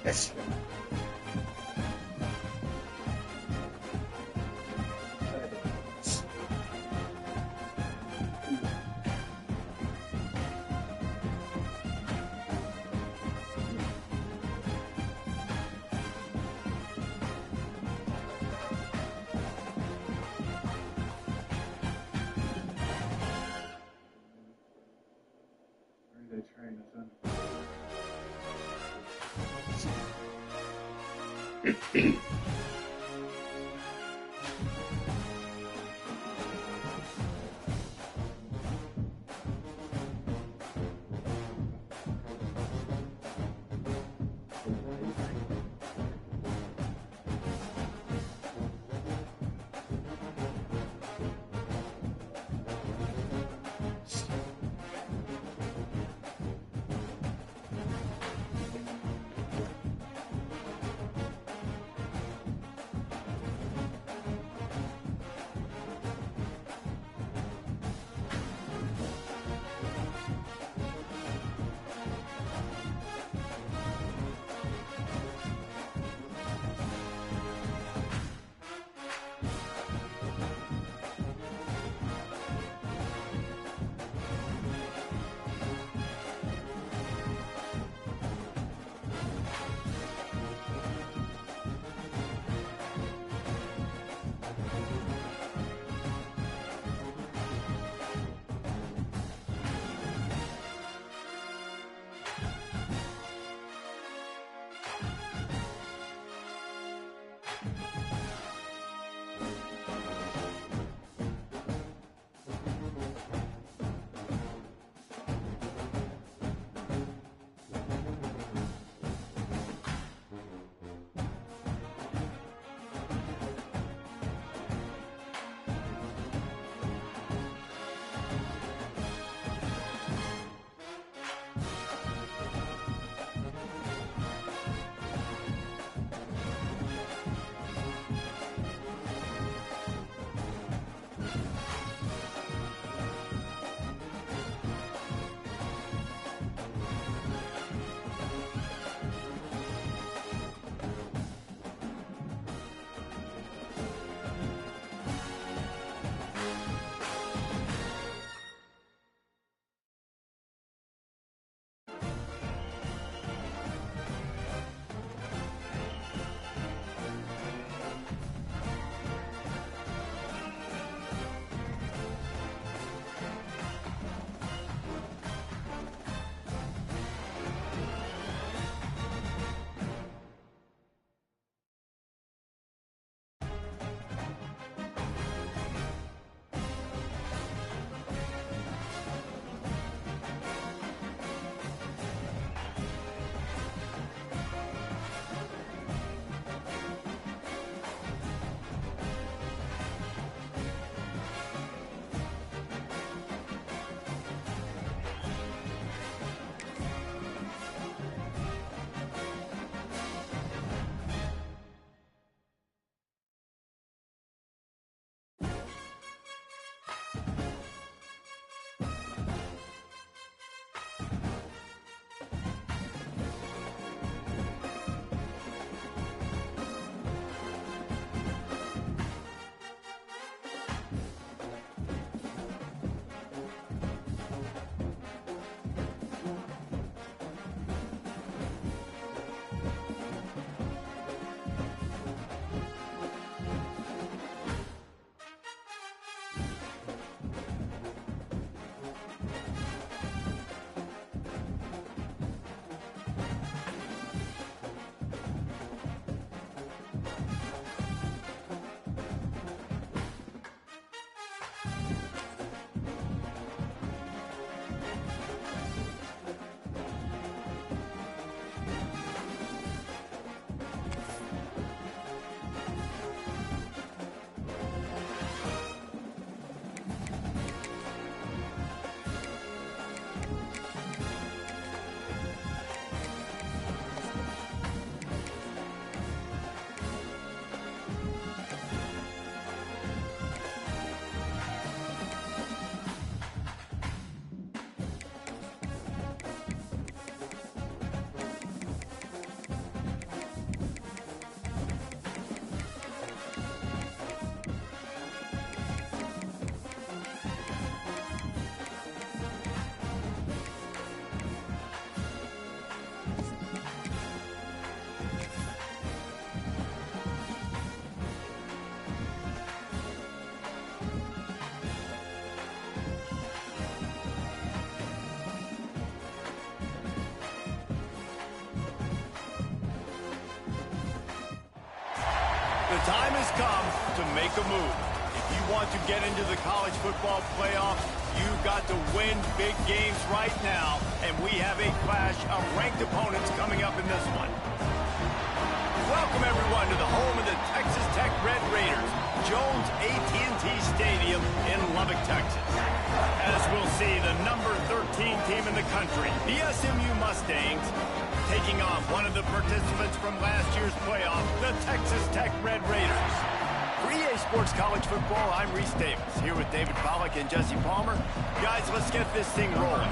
Yes. Where do they train us in? The time has come to make a move. If you want to get into the college football playoff, you've got to win big games right now, and we have a clash of ranked opponents coming up in this one. Welcome, everyone, to the home of the Texas Tech Red Raiders, Jones AT&T Stadium in Lubbock, Texas. As we'll see, the number 13 team in the country, the SMU Mustangs, taking on one of the participants from last year's playoff, the Texas Tech Red Raiders. For EA Sports College Football, I'm Reese Davis, here with David Pollack and Jesse Palmer. Guys, let's get this thing rolling.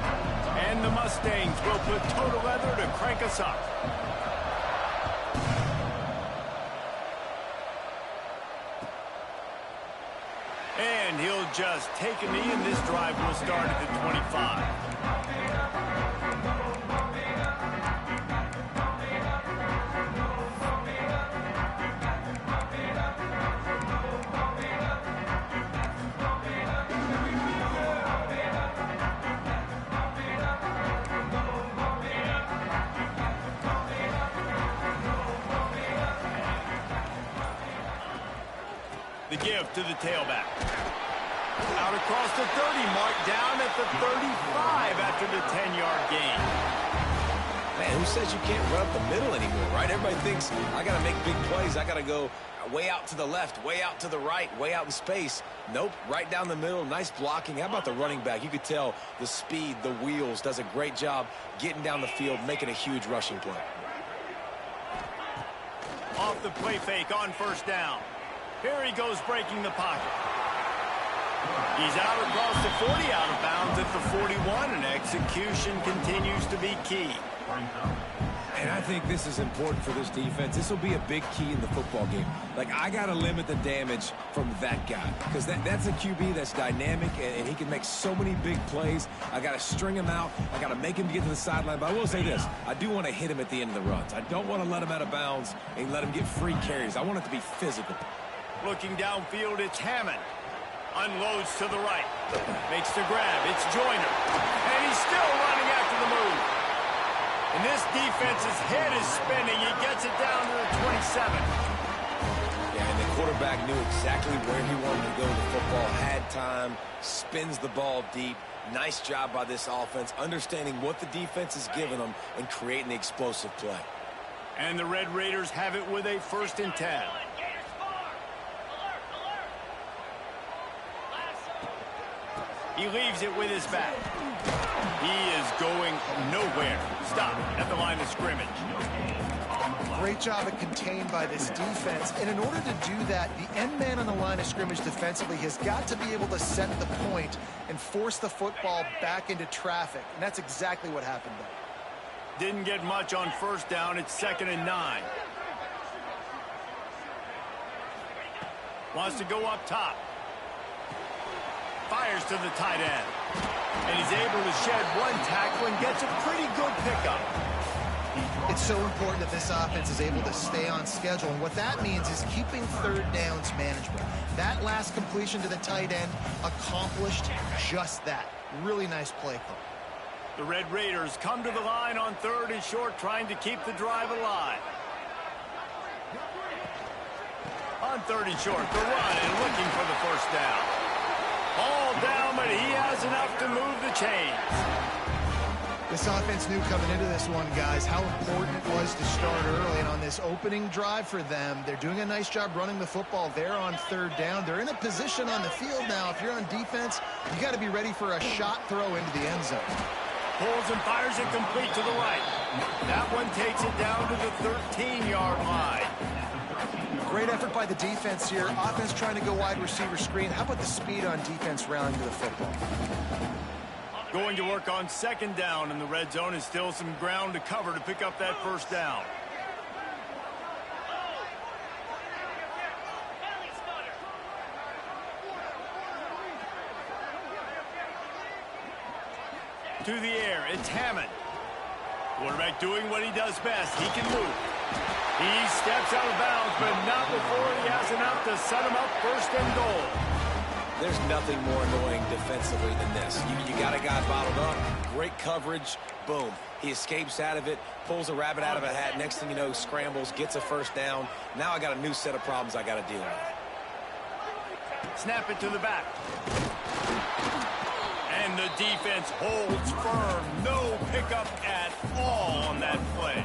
And the Mustangs will put total leather to crank us up. And he'll just take a knee, and this drive will start at the 25. The give to the tailback. Out across the 30, marked down at the 35 after the 10-yard gain. Man, who says you can't run up the middle anymore, right? Everybody thinks, I got to make big plays. I got to go way out to the left, way out to the right, way out in space. Nope, right down the middle, nice blocking. How about the running back? You could tell the speed, the wheels, does a great job getting down the field, making a huge rushing play. Off the play fake on first down. Here he goes, breaking the pocket. He's out across the 40, out of bounds at the 41, and execution continues to be key. And I think this is important for this defense. This will be a big key in the football game. Like, I got to limit the damage from that guy, because that's a QB that's dynamic, and he can make so many big plays. I got to string him out. I got to make him get to the sideline. But I will say this. I do want to hit him at the end of the runs. I don't want to let him out of bounds and let him get free carries. I want it to be physical. Looking downfield, it's Hammond. Unloads to the right. Makes the grab. It's Joyner. And he's still running after the move. And this defense's head is spinning. He gets it down to the 27. Yeah, and the quarterback knew exactly where he wanted to go. The football had time. Spins the ball deep. Nice job by this offense, understanding what the defense is giving them and creating the explosive play. And the Red Raiders have it with a 1st and 10. He leaves it with his back. He is going nowhere. Stop at the line of scrimmage. Great job at contained by this defense. And in order to do that, the end man on the line of scrimmage defensively has got to be able to set the point and force the football back into traffic. And that's exactly what happened there. Didn't get much on first down. It's 2nd and 9. Wants to go up top. Fires to the tight end. And he's able to shed one tackle and gets a pretty good pickup. It's so important that this offense is able to stay on schedule. And what that means is keeping 3rd downs manageable. That last completion to the tight end accomplished just that. Really nice play call. The Red Raiders come to the line on 3rd and short, trying to keep the drive alive. On 3rd and short, the run and looking for the 1st down. All down, but he has enough to move the chains. This offense knew coming into this one, guys, how important it was to start early. And on this opening drive for them, they're doing a nice job running the football there on 3rd down. They're in a position on the field now. If you're on defense, you got to be ready for a shot throw into the end zone. Pulls and fires it complete to the right. That one takes it down to the 13-yard line. Great effort by the defense here. Offense trying to go wide receiver screen. How about the speed on defense rallying to the football? Going to work on 2nd down in the red zone, and still some ground to cover to pick up that 1st down. To the air, it's Hammond. Quarterback doing what he does best. He can move. He steps out of bounds, but not before he has enough to set him up 1st and goal. There's nothing more annoying defensively than this. You got a guy bottled up, great coverage, boom. He escapes out of it, pulls a rabbit out of a hat. Next thing you know, scrambles, gets a first down. Now I got a new set of problems I got to deal with. Snap it to the back. And the defense holds firm. No pickup at all on that play.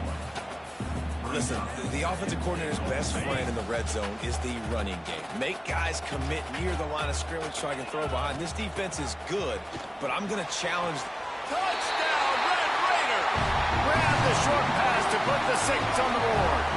Listen, the offensive coordinator's best friend in the red zone is the running game. Make guys commit near the line of scrimmage so I can throw behind. This defense is good, but I'm going to challenge. Touchdown, Red Raider! Grab the short pass to put the 6 on the board.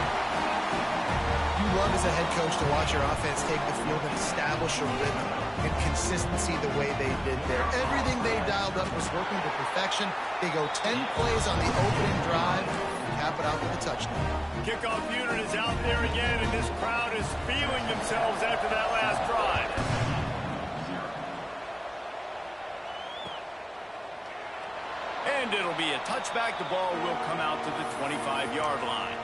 You love as a head coach to watch your offense take the field and establish a rhythm and consistency the way they did there. Everything they dialed up was working to perfection. They go 10 plays on the opening drive. Cap it out with a touchdown. Kickoff unit is out there again, and this crowd is feeling themselves after that last drive. And it'll be a touchback. The ball will come out to the 25-yard line.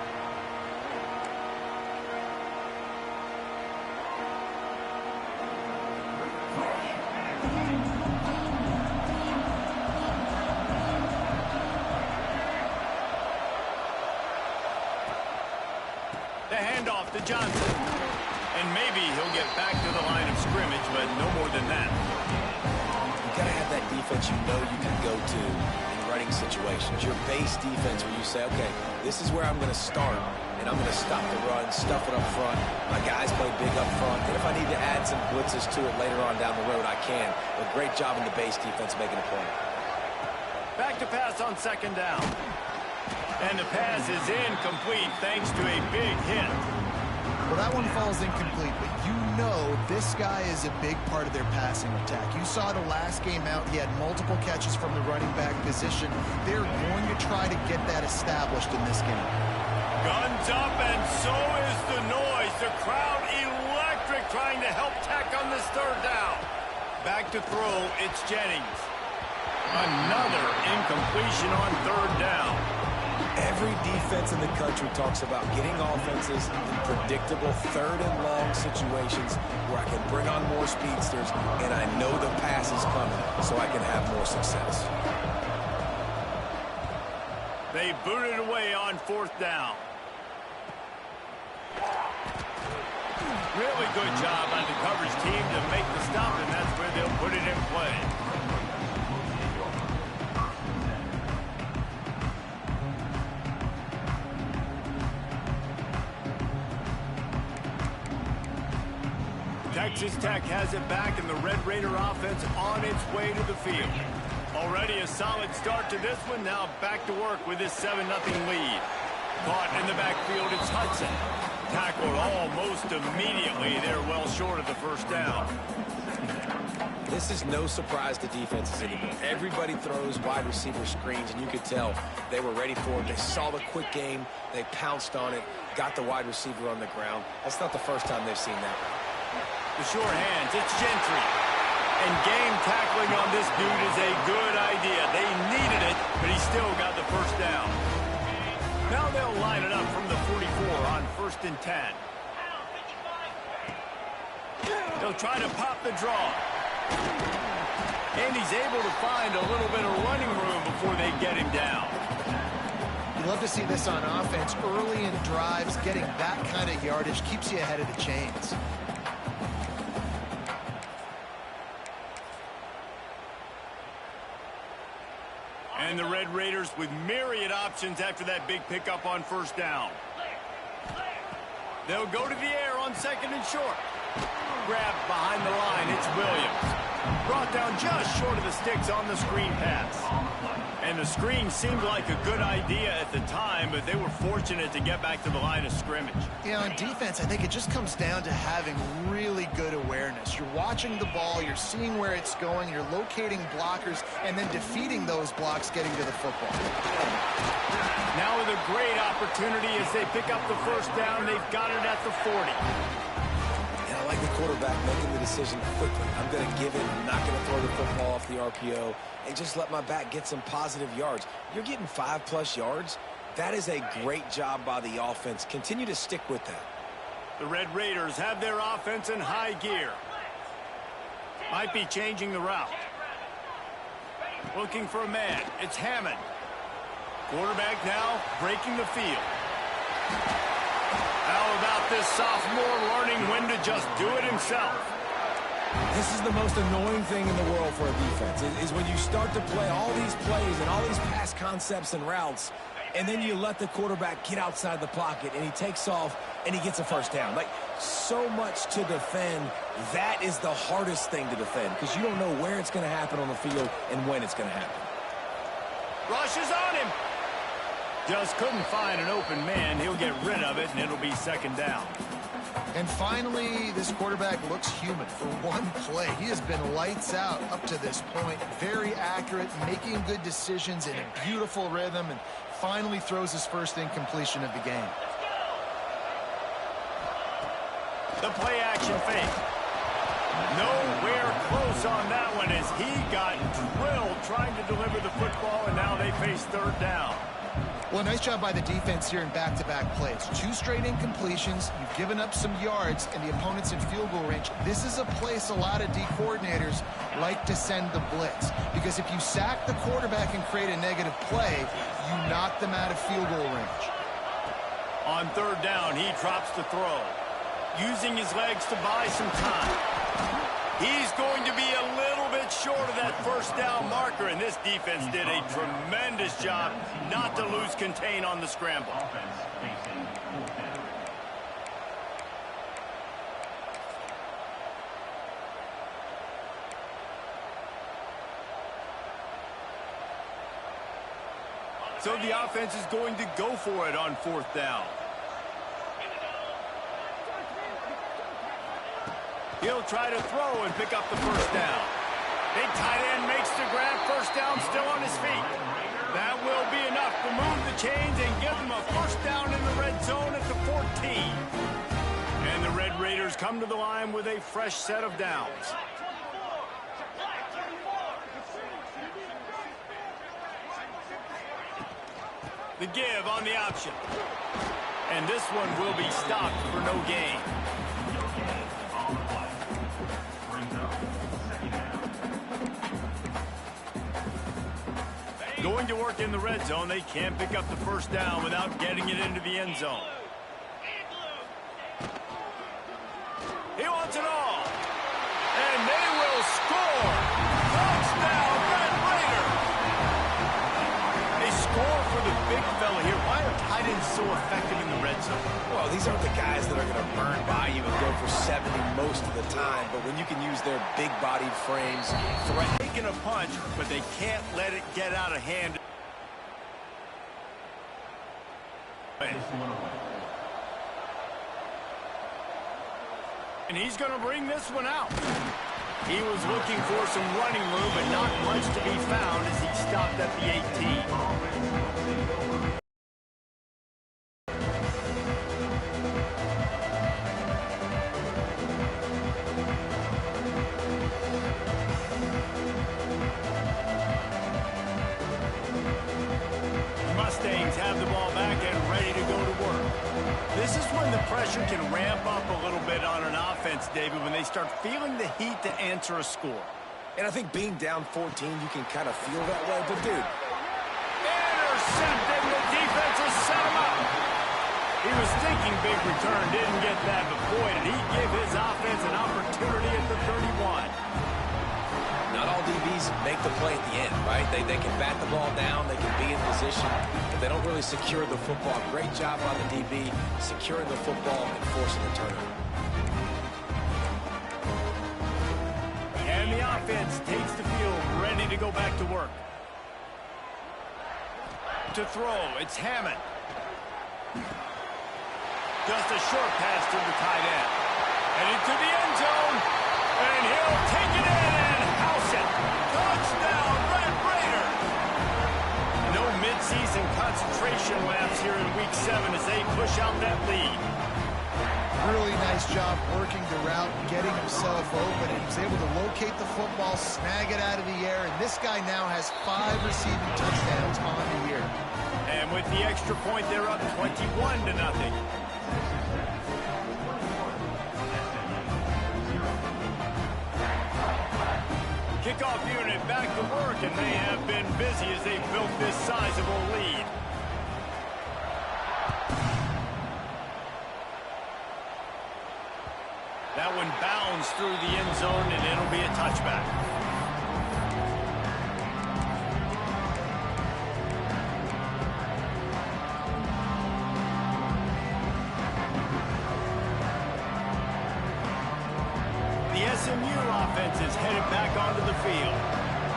The handoff to Johnson. And maybe he'll get back to the line of scrimmage, but no more than that. You got to have that defense you know you can go to in running situations. Your base defense where you say, okay, this is where I'm going to start, and I'm going to stop the run, stuff it up front. My guys play big up front. And if I need to add some blitzes to it later on down the road, I can. But great job in the base defense making a play. Back to pass on 2nd down. And the pass is incomplete thanks to a big hit. Well, that one falls incomplete, but you know this guy is a big part of their passing attack. You saw the last game out. He had multiple catches from the running back position. They're going to try to get that established in this game. Guns up, and so is the noise. The crowd electric trying to help tack on this 3rd down. Back to throw, it's Jennings. Another incompletion on 3rd down. Every defense in the country talks about getting offenses in predictable 3rd and long situations where I can bring on more speedsters and I know the pass is coming so I can have more success. They booted away on 4th down. Really good job on the coverage team to make the stop, and that's where they'll put it in play. Texas Tech has it back, and the Red Raider offense on its way to the field. Already a solid start to this one. Now back to work with this 7-0 lead. Caught in the backfield, it's Hudson. Tackled almost immediately. They're well short of the 1st down. This is no surprise to defenses anymore. Everybody throws wide receiver screens, and you could tell they were ready for it. They saw the quick game. They pounced on it, got the wide receiver on the ground. That's not the first time they've seen that. The sure hands, it's Gentry. And game tackling on this dude is a good idea. They needed it, but he still got the 1st down. Now they'll line it up from the 44 on 1st and 10. They'll try to pop the draw. And he's able to find a little bit of running room before they get him down. You love to see this on offense. Early in drives, getting that kind of yardage keeps you ahead of the chains. And the Red Raiders with myriad options after that big pickup on 1st down. They'll go to the air on 2nd and short. Grabbed behind the line, it's Williams. Brought down just short of the sticks on the screen pass. And the screen seemed like a good idea at the time, but they were fortunate to get back to the line of scrimmage. Yeah, on defense, I think it just comes down to having really good awareness. You're watching the ball, you're seeing where it's going, you're locating blockers, and then defeating those blocks getting to the football. Now with a great opportunity as they pick up the 1st down, they've got it at the 40. And I like the quarterback making the decision quickly. I'm going to give it. I'm not going to throw the football off the RPO and just let my back get some positive yards. You're getting 5+ yards. That is a great job by the offense. Continue to stick with that. The Red Raiders have their offense in high gear. Might be changing the route. Looking for a man. It's Hammond. Quarterback now breaking the field. How about this sophomore learning when to just do it himself? This is the most annoying thing in the world for a defense, is when you start to play all these plays and all these pass concepts and routes, and then you let the quarterback get outside the pocket, and he takes off, and he gets a first down. Like, so much to defend. That is the hardest thing to defend, because you don't know where it's going to happen on the field and when it's going to happen. Rushes on him. Just couldn't find an open man. He'll get rid of it, and it'll be second down. And finally, this quarterback looks human for one play. He has been lights out up to this point. Very accurate, making good decisions in a beautiful rhythm, and finally throws his first incompletion of the game. The play action fake. Nowhere close on that one as he got drilled trying to deliver the football, and now they face third down. Well, nice job by the defense here in back-to-back plays. 2 straight incompletions. You've given up some yards, and the opponent's in field goal range. This is a place a lot of D coordinators like to send the blitz, because if you sack the quarterback and create a negative play, you knock them out of field goal range. On third down, he drops the throw, using his legs to buy some time. He's going to be a little bit short of that first down marker, and this defense did a tremendous job not to lose contain on the scramble. So the offense is going to go for it on fourth down. He'll try to throw and pick up the first down. Big tight end makes the grab. First down, still on his feet. That will be enough to move the chains and give them a first down in the red zone at the 14. And the Red Raiders come to the line with a fresh set of downs. The give on the option. And this one will be stopped for no gain. Going to work in the red zone. They can't pick up the first down without getting it into the end zone. He wants it all. And they will score. Touchdown, Red Raider. They score for the big fella here. Why are tight ends so effective in the red zone? Well, these aren't the guys that are going to burn by you and go for 70 most of the time, but when you can use their big-bodied frames, Taking a punch, but they can't let it get out of hand. And he's going to bring this one out. He was looking for some running room, but not much to be found as he stopped at the 18. Mustangs have the ball back and ready to go to work. This is when the pressure can ramp up a little bit on an offense, David, when they start feeling the heat to answer a score. and I think being down 14, you can kind of feel that way, but dude. Intercepted, the defense has set him up. He was thinking big return, didn't get that, but boy, did he give his offense an opportunity at the 31. Not all DBs make the play at the end, right? They can bat the ball down, they can be in position, but they don't really secure the football. Great job by the DB securing the football and forcing the turnover. And the offense takes the field, ready to go back to work. To throw, it's Hammond. Just a short pass to the tight end. And into the end zone, and he'll take it in and house it. Touchdown, Red Raider. No midseason concentration laps here in Week 7 as they push out that lead. Really nice job working the route, getting himself open, and he was able to locate the football, snag it out of the air, and this guy now has 5 receiving touchdowns on the year. And with the extra point, they're up 21-0. kickoff unit back to work, and they have been busy as they built this sizable lead. That one bounds through the end zone, and it'll be a touchback. The SMU offense is headed back onto the field.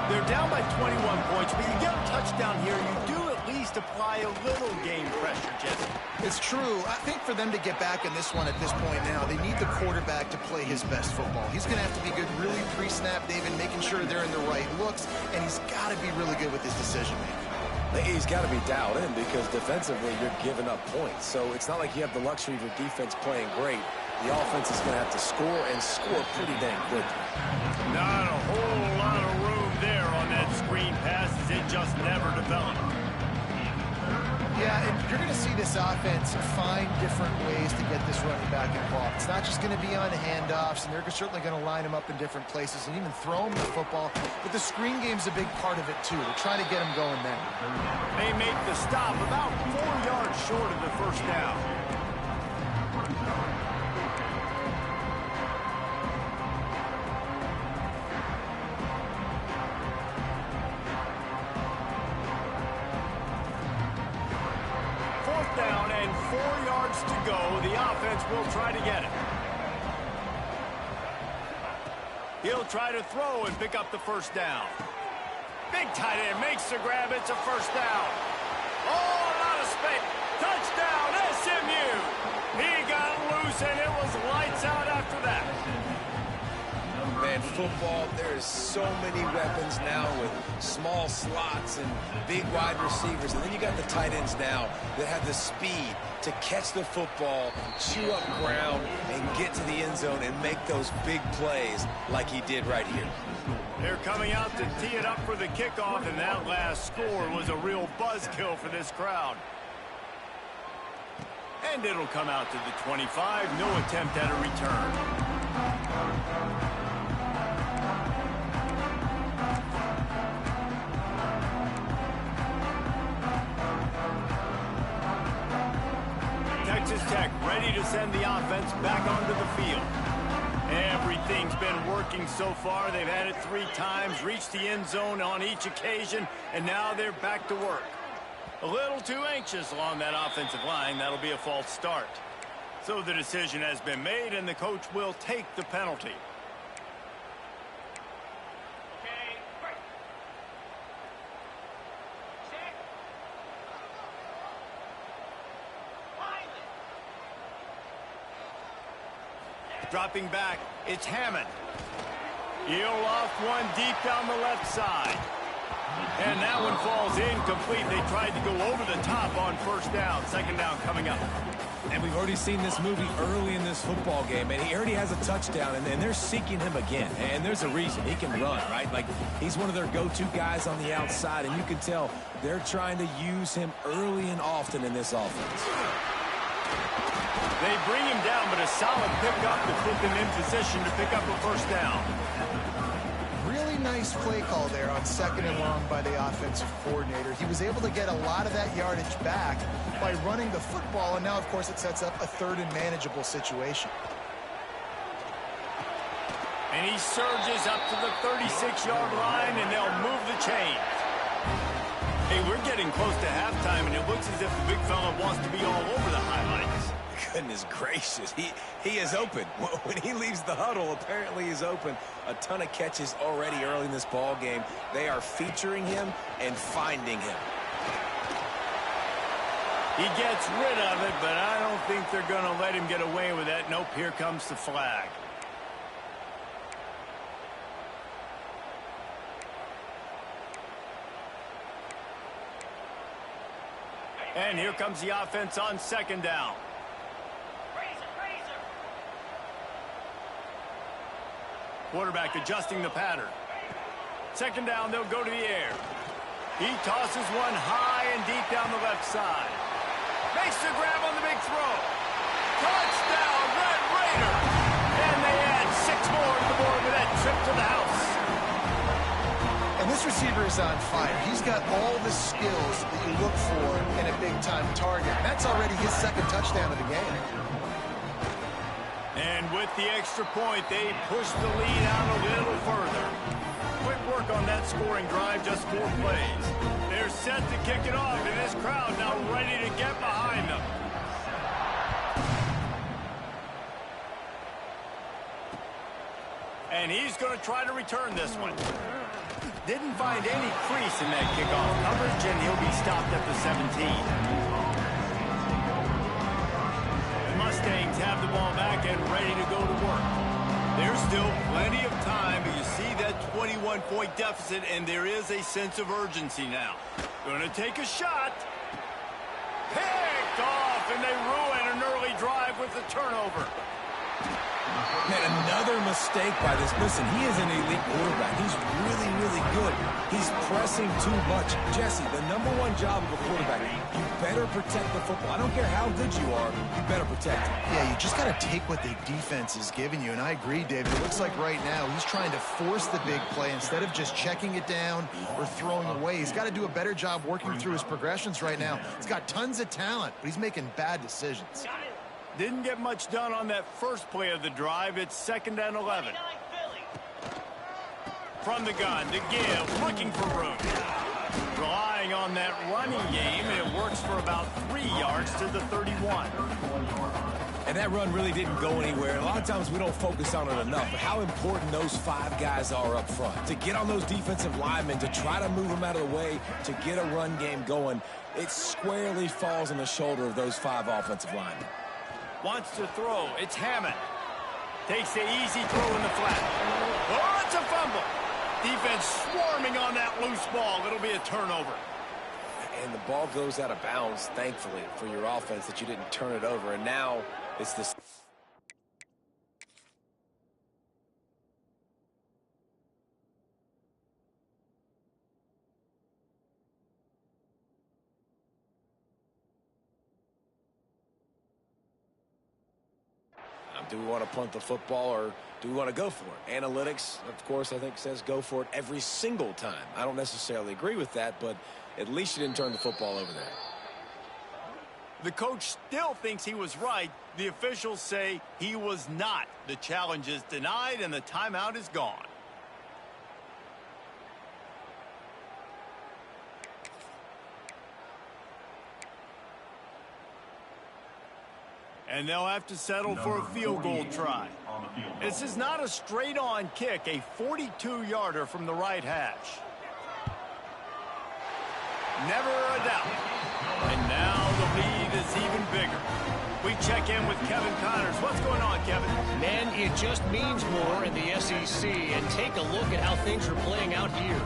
They're down by 21 points, but you get a touchdown here, you do at least apply a little game pressure, Jesse. It's true. I think for them to get back in this one at this point now, they need the quarterback to play his best football. He's going to have to be good really pre-snap, David, making sure they're in the right looks, and he's got to be really good with his decision-making. He's got to be dialed in because defensively you're giving up points. So it's not like you have the luxury of your defense playing great. The offense is going to have to score and score pretty dang quickly. Not a whole lot of room there on that screen pass as it just never developed. Yeah, and you're going to see this offense find different ways to get this running back involved. It's not just going to be on handoffs, and they're certainly going to line him up in different places and even throw him the football. But the screen game's a big part of it, too. They're trying to get him going there. They make the stop about 4 yards short of the first down. Down and 4 yards to go. The offense will try to get it. He'll try to throw and pick up the first down. Big tight end makes the grab. It's a first down. Oh, out of space. Touchdown, SMU. He got loose, and it was lights out after that. Man, football, there's so many weapons now with small slots and big wide receivers. And then you got the tight ends now that have the speed to catch the football, chew up ground, and get to the end zone and make those big plays like he did right here. They're coming out to tee it up for the kickoff, and that last score was a real buzzkill for this crowd. And it'll come out to the 25. No attempt at a return. Texas Tech ready to send the offense back onto the field. Everything's been working so far. They've had it 3 times, reached the end zone on each occasion, and now they're back to work. A little too anxious along that offensive line. That'll be a false start. So the decision has been made, and the coach will take the penalty. Dropping back, it's Hammond. He'll off one deep down the left side. And that one falls incomplete. They tried to go over the top on first down. Second down coming up. And we've already seen this movie early in this football game, and he already has a touchdown, and they're seeking him again. And there's a reason. He can run, right? Like, he's one of their go-to guys on the outside, and you can tell they're trying to use him early and often in this offense. They bring him down, but a solid pickup to put them in position to pick up a first down. Really nice play call there on 2nd and long by the offensive coordinator. He was able to get a lot of that yardage back by running the football, and now, of course, it sets up a 3rd and manageable situation. And he surges up to the 36-yard line, and they'll move the chains. Hey, we're getting close to halftime, and it looks as if the big fella wants to be all over the highlights. Goodness gracious, he is open. When he leaves the huddle, apparently he's open. A ton of catches already early in this ball game. They are featuring him and finding him. He gets rid of it, but I don't think they're going to let him get away with that. Nope, here comes the flag. And here comes the offense on 2nd down. Quarterback adjusting the pattern. 2nd down, they'll go to the air. He tosses one high and deep down the left side. Makes the grab on the big throw. Touchdown, Red Raiders! And they add 6 more to the board with that trip to the house. this receiver is on fire. He's got all the skills that you look for in a big-time target. That's already his second touchdown of the game. And with the extra point, they push the lead out a little further. Quick work on that scoring drive, just 4 plays. They're set to kick it off, and this crowd now ready to get behind them. And he's going to try to return this one. Didn't find any crease in that kickoff coverage, and he'll be stopped at the 17. The Mustangs have the ball back and ready to go to work. There's still plenty of time, but you see that 21-point deficit, and there is a sense of urgency now. Going to take a shot. Picked off, and they ruin an early drive with the turnover. Man, another mistake by this. Listen, he is an elite quarterback. He's really, really good. He's pressing too much. Jesse, the #1 job of a quarterback, you better protect the football. I don't care how good you are, you better protect it. Yeah, you just got to take what the defense is giving you, and I agree, David. It looks like right now he's trying to force the big play instead of just checking it down or throwing away. He's got to do a better job working through his progressions right now. He's got tons of talent, but he's making bad decisions. Didn't get much done on that first play of the drive. It's 2nd and 11. From the gun to give, looking for room. Relying on that running game, and it works for about 3 yards to the 31. And that run really didn't go anywhere. A lot of times we don't focus on it enough, but how important those 5 guys are up front. To get on those defensive linemen, to try to move them out of the way, to get a run game going, it squarely falls on the shoulder of those 5 offensive linemen. Wants to throw. It's Hammond. Takes the easy throw in the flat. Oh, it's a fumble. Defense swarming on that loose ball. It'll be a turnover. And the ball goes out of bounds, thankfully, for your offense that you didn't turn it over. And now it's this. Do we want to punt the football or do we want to go for it? Analytics, of course, I think says go for it every single time. I don't necessarily agree with that, but at least you didn't turn the football over there. The coach still thinks he was right. The officials say he was not. The challenge is denied and the timeout is gone. And they'll have to settle for a field goal try. This is not a straight-on kick, a 42-yarder from the right hash. Never a doubt. And now the lead is even bigger. We check in with Kevin Connors. What's going on, Kevin? Man, it just means more in the SEC. And take a look at how things are playing out here.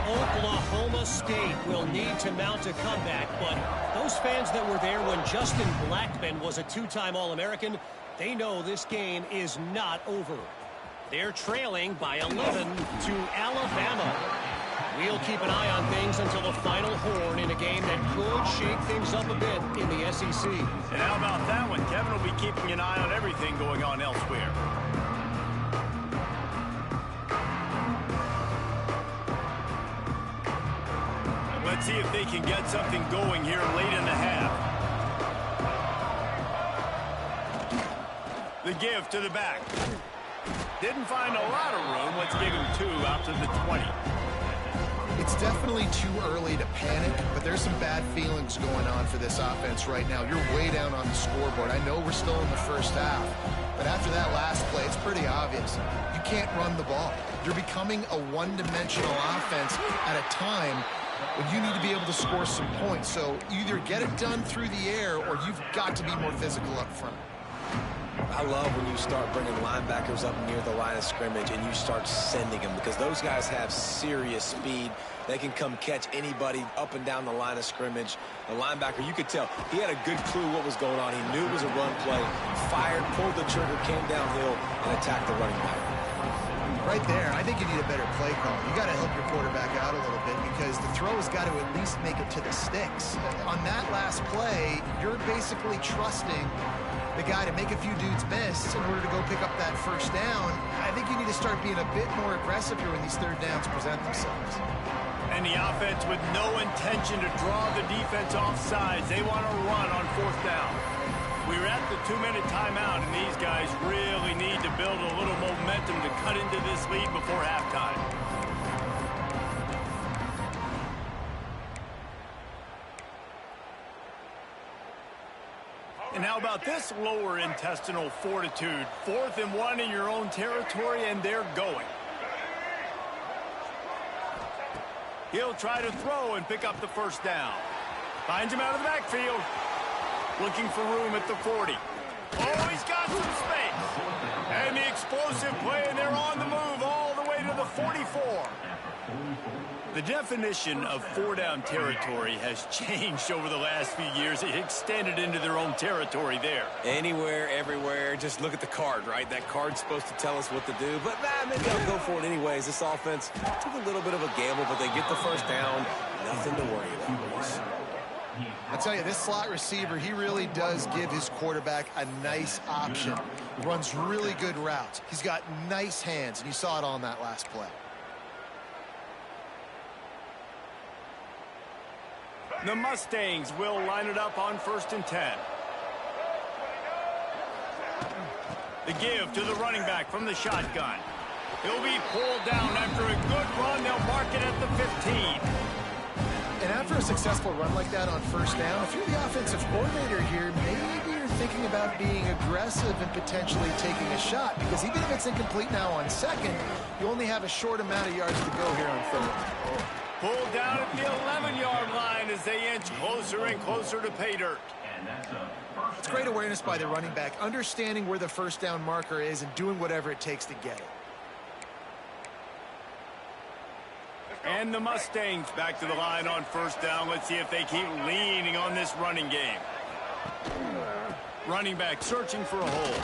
Oklahoma State will need to mount a comeback, but those fans that were there when Justin Blackmon was a 2-time All-American, they know this game is not over. They're trailing by 11 to Alabama. We'll keep an eye on things until the final horn in a game that could shake things up a bit in the SEC. And how about that one? Kevin will be keeping an eye on everything going on elsewhere. Let's see if they can get something going here late in the half. The give to the back. Didn't find a lot of room. Let's give him 2 out to the 20. It's definitely too early to panic, but there's some bad feelings going on for this offense right now. You're way down on the scoreboard. I know we're still in the first half, but after that last play, it's pretty obvious. You can't run the ball. You're becoming a one-dimensional offense at a time when you need to be able to score some points. So either get it done through the air or you've got to be more physical up front. I love when you start bringing linebackers up near the line of scrimmage and you start sending them because those guys have serious speed. They can come catch anybody up and down the line of scrimmage. The linebacker, you could tell, he had a good clue what was going on. He knew it was a run play, fired, pulled the trigger, came downhill, and attacked the running back. Right there, I think you need a better play call. You got to help your quarterback out a little bit because the throw has got to at least make it to the sticks. On that last play, you're basically trusting the guy to make a few dudes miss in order to go pick up that first down. I think you need to start being a bit more aggressive here when these third downs present themselves. And the offense with no intention to draw the defense off sides. They want to run on fourth down. We're at the 2-minute timeout, and these guys really need to build a little momentum to cut into this lead before halftime. And how about this lower intestinal fortitude? 4th and 1 in your own territory, and they're going. He'll try to throw and pick up the first down. Finds him out of the backfield. Looking for room at the 40. Oh, he's got some space. And the explosive play, and they're on the move all the way to the 44. The definition of 4-down territory has changed over the last few years. It extended into their own territory there. Anywhere, everywhere. Just look at the card, right? That card's supposed to tell us what to do. But, maybe they'll go for it anyways. This offense took a little bit of a gamble, but they get the first down. Nothing to worry about, boys. I tell you, this slot receiver, he really does give his quarterback a nice option. He runs really good routes. He's got nice hands, and you saw it on that last play. The Mustangs will line it up on 1st and 10. The give to the running back from the shotgun. He'll be pulled down after a good run. They'll mark it at the 15. And after a successful run like that on first down, if you're the offensive coordinator here, maybe you're thinking about being aggressive and potentially taking a shot, because even if it's incomplete now on second, you only have a short amount of yards to go here on third. Pulled down at the 11-yard line as they inch closer and closer to pay dirt. It's great awareness by the running back, understanding where the first down marker is and doing whatever it takes to get it. And the Mustangs back to the line on first down. Let's see if they keep leaning on this running game. Running back searching for a hole.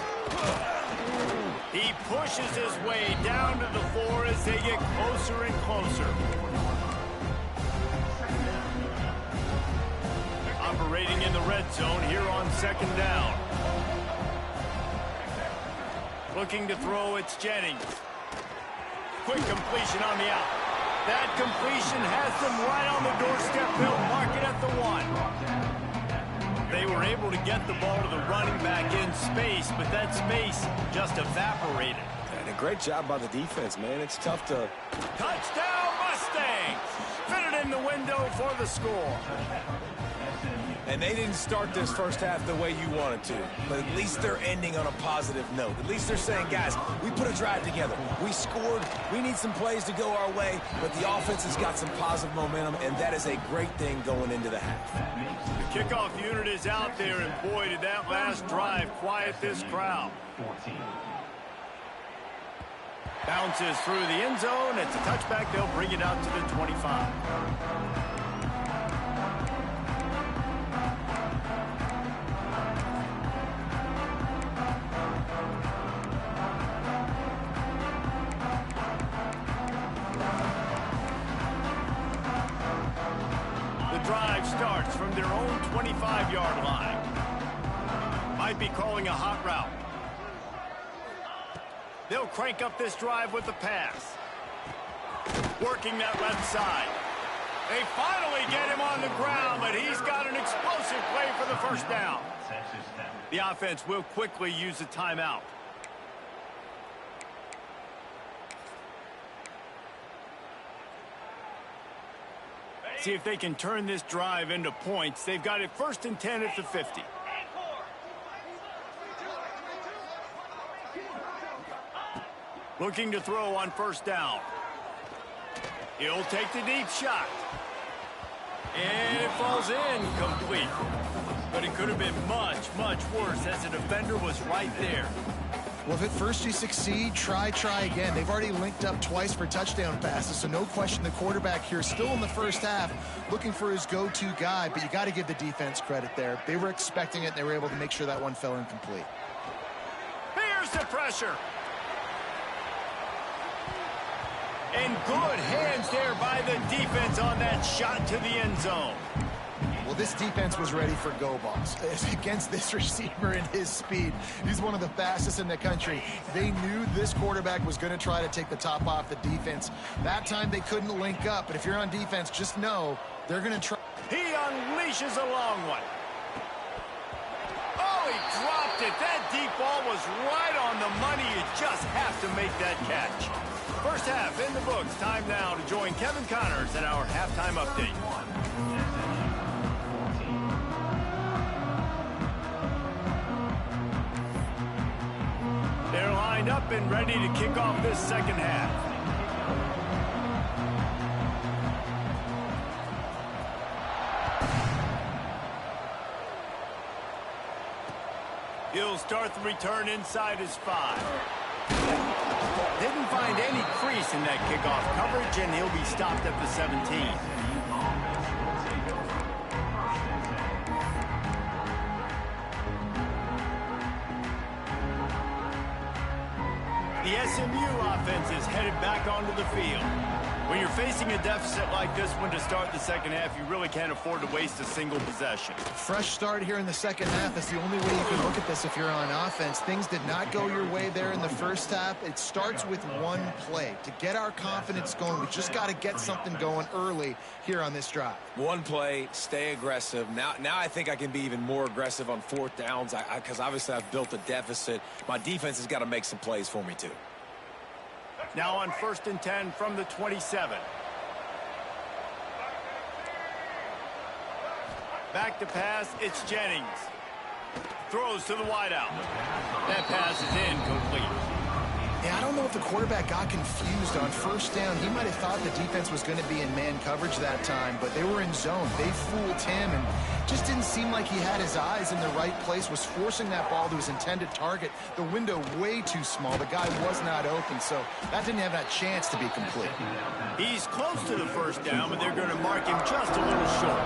He pushes his way down to the floor as they get closer and closer. Operating in the red zone here on 2nd down. Looking to throw, it's Jennings. Quick completion on the out. That completion has them right on the doorstep. They'll mark it at the 1. They were able to get the ball to the running back in space, but that space just evaporated. And a great job by the defense, man. It's tough to... Touchdown, Mustangs! Fitted in the window for the score. And they didn't start this first half the way you wanted to. But at least they're ending on a positive note. At least they're saying, guys, we put a drive together. We scored. We need some plays to go our way. But the offense has got some positive momentum, and that is a great thing going into the half. The kickoff unit is out there, and boy, did that last drive quiet this crowd. Bounces through the end zone. It's a touchback. They'll bring it out to the 25. Drive starts from their own 25-yard line. Might be calling a hot route. They'll crank up this drive with the pass. Working that left side. They finally get him on the ground, but he's got an explosive play for the first down. The offense will quickly use a timeout. See if they can turn this drive into points. They've got it 1st and 10 at the 50. Looking to throw on first down. He'll take the deep shot. And it falls incomplete. But it could have been much, much worse as the defender was right there. Well, if at first you succeed, try again. They've already linked up twice for touchdown passes, so no question the quarterback here still in the first half looking for his go-to guy, but you got to give the defense credit there. They were expecting it, and they were able to make sure that one fell incomplete. Here's the pressure. And good hands there by the defense on that shot to the end zone. Well, this defense was ready for go balls. Against this receiver and his speed, he's one of the fastest in the country. They knew this quarterback was going to try to take the top off the defense. That time they couldn't link up, but if you're on defense, just know they're going to try. He unleashes a long one. Oh, he dropped it. That deep ball was right on the money. You just have to make that catch. First half in the books. Time now to join Kevin Connors in our halftime update. They're lined up and ready to kick off this second half. He'll start the return inside his 5. Didn't find any crease in that kickoff coverage, and he'll be stopped at the 17. The SMU offense is headed back onto the field. When you're facing a deficit like this one to start the second half, you really can't afford to waste a single possession. Fresh start here in the second half. That's the only way you can look at this if you're on offense. Things did not go your way there in the first half. It starts with one play. To get our confidence going, we just got to get something going early here on this drive. One play, stay aggressive. Now I think I can be even more aggressive on fourth downs because obviously I've built a deficit. My defense has got to make some plays for me too. Now on 1st and 10 from the 27. Back to pass, it's Jennings. Throws to the wideout. That pass is incomplete. Yeah, I don't know if the quarterback got confused on first down. He might have thought the defense was going to be in man coverage that time, but they were in zone. They fooled him and just didn't seem like he had his eyes in the right place, was forcing that ball to his intended target. The window way too small. The guy was not open, so that didn't have that chance to be complete. He's close to the first down, but they're going to mark him just a little short.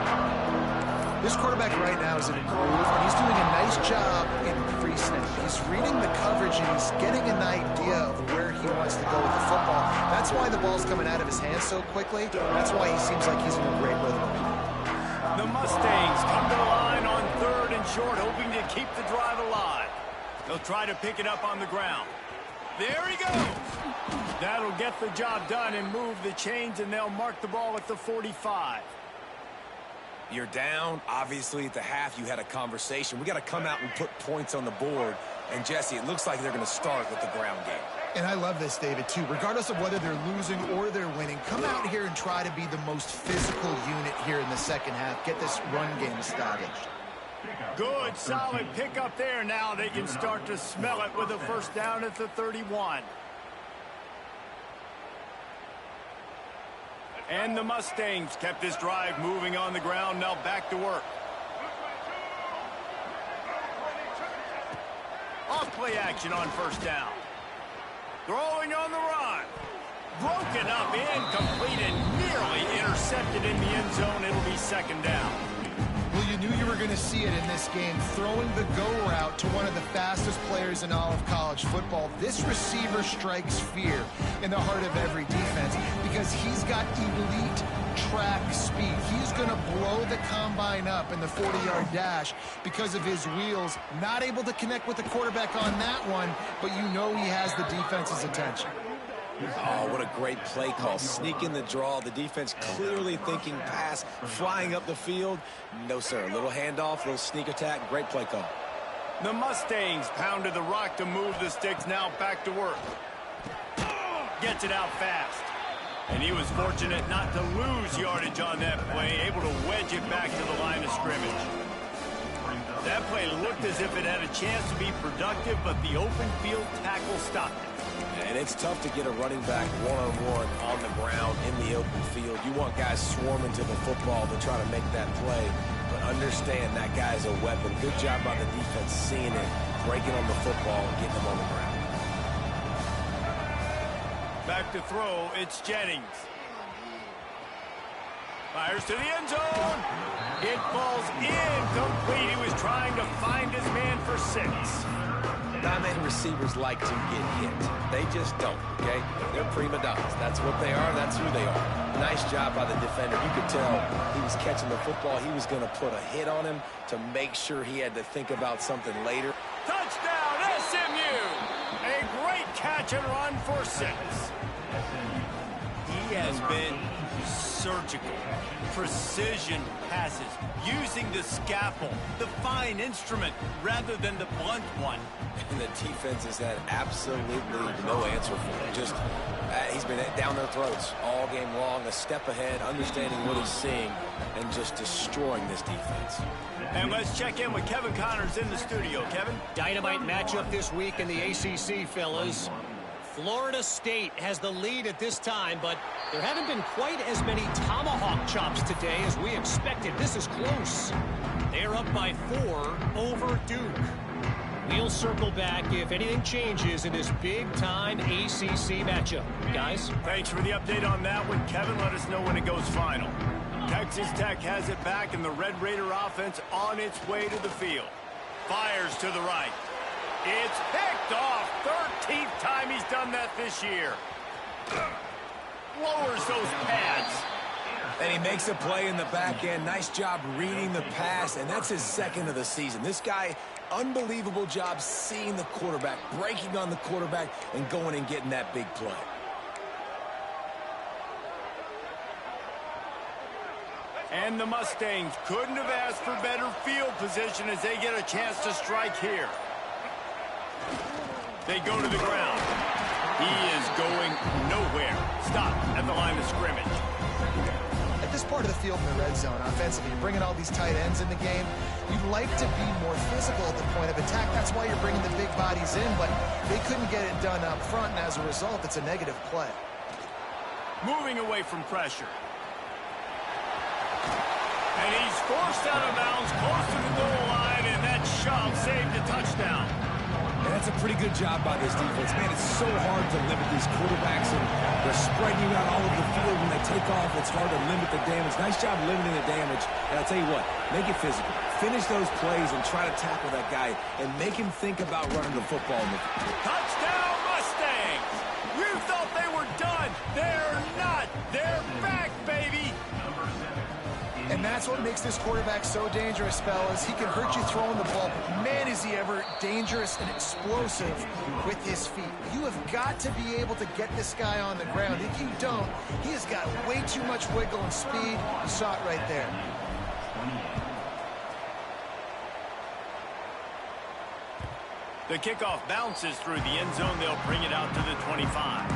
This quarterback right now is in a groove, and he's doing a nice job in pre-snap. He's reading the coverage, and he's getting an idea of where he wants to go with the football. That's why the ball's coming out of his hands so quickly. That's why he seems like he's in a great rhythm. The Mustangs come to the line on 3rd and short, hoping to keep the drive alive. They'll try to pick it up on the ground. There he goes. That'll get the job done and move the chains, and they'll mark the ball at the 45. You're down. Obviously, at the half, you had a conversation. We got to come out and put points on the board. And, Jesse, it looks like they're going to start with the ground game. And I love this, David, too. Regardless of whether they're losing or they're winning, come out here and try to be the most physical unit here in the second half. Get this run game established. Good, solid pickup there. Now they can start to smell it with a first down at the 31. And the Mustangs kept this drive moving on the ground. Now back to work. Off play action on first down. Throwing on the run. Broken up, incomplete, and nearly intercepted in the end zone. It'll be second down. Well, you knew you were going to see it in this game, throwing the go route to one of the fastest players in all of college football. This receiver strikes fear in the heart of every defense because he's got elite track speed. He's going to blow the combine up in the 40-yard dash because of his wheels. Not able to connect with the quarterback on that one, but you know he has the defense's attention. Oh, what a great play call. Sneak in the draw. The defense clearly thinking pass, flying up the field. No, sir. A little handoff, little sneak attack. Great play call. The Mustangs pounded the rock to move the sticks. Now back to work. Gets it out fast. And he was fortunate not to lose yardage on that play, able to wedge it back to the line of scrimmage. That play looked as if it had a chance to be productive, but the open field tackle stopped it. And it's tough to get a running back one-on-one on the ground in the open field. You want guys swarming to the football to try to make that play. But understand that guy's a weapon. Good job by the defense seeing it, breaking on the football, and getting him on the ground. Back to throw, it's Jennings. Fires to the end zone. It falls incomplete. He was trying to find his man for 6. Not many receivers like to get hit. They just don't, okay? They're prima donnas. That's what they are. That's who they are. Nice job by the defender. You could tell he was catching the football. He was going to put a hit on him to make sure he had to think about something later. Touchdown, SMU! A great catch and run for 6. He has been surgical. Precision passes, using the scalpel, the fine instrument, rather than the blunt one. And the defense has had absolutely no answer for him. Just, he's been down their throats all game long, a step ahead, understanding what he's seeing, and just destroying this defense. And let's check in with Kevin Connors in the studio. Kevin? Dynamite matchup this week in the ACC, fellas. Florida State has the lead at this time, but there haven't been quite as many tomahawk chops today as we expected. This is close. They're up by 4 over Duke. We'll circle back if anything changes in this big-time ACC matchup. Guys? Thanks for the update on that one. Kevin, let us know when it goes final. Texas Tech has it back, and the Red Raider offense on its way to the field. Fires to the right. It's picked off. 13th time he's done that this year. Lowers those pads. And he makes a play in the back end. Nice job reading the pass, and that's his 2nd of the season. This guy, unbelievable job seeing the quarterback, breaking on the quarterback, and going and getting that big play. And the Mustangs couldn't have asked for better field position as they get a chance to strike here. They go to the ground. He is going nowhere. Stop at the line of scrimmage. At this part of the field in the red zone, offensively, you're bringing all these tight ends in the game. You'd like to be more physical at the point of attack. That's why you're bringing the big bodies in, but they couldn't get it done up front, and as a result, it's a negative play. Moving away from pressure. And he's forced out of bounds close to the goal line, and that shove saved a touchdown. And that's a pretty good job by this defense. Man, it's so hard to limit these quarterbacks, and they're spreading you out all over the field. When they take off, it's hard to limit the damage. Nice job limiting the damage. And I'll tell you what, make it physical. Finish those plays and try to tackle that guy and make him think about running the football. Touchdown, Mustangs! You thought they were done. They're not. They're back, baby. And that's what makes this quarterback so dangerous, fellas. He can hurt you throwing the ball, but man, is he ever dangerous and explosive with his feet. You have got to be able to get this guy on the ground. If you don't, he has got way too much wiggle and speed. You saw it right there. The kickoff bounces through the end zone. They'll bring it out to the 25.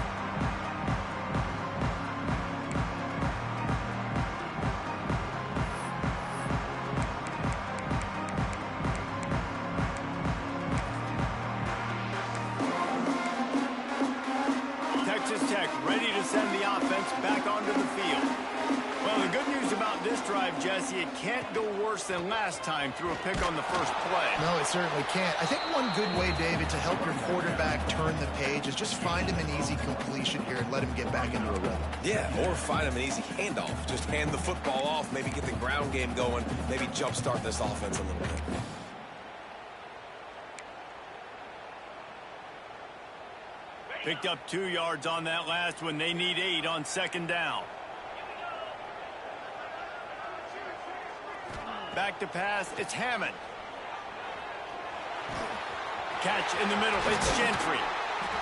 Ready to send the offense back onto the field. Well, the good news about this drive, Jesse, it can't go worse than last time through a pick on the first play. No, it certainly can't. I think one good way, David, to help your quarterback turn the page is just find him an easy completion here and let him get back into a rhythm. Yeah, or find him an easy handoff. Just hand the football off, maybe get the ground game going, maybe jumpstart this offense a little bit. Picked up 2 yards on that last one. They need 8 on second down. Back to pass. It's Hammond. Catch in the middle. It's Gentry.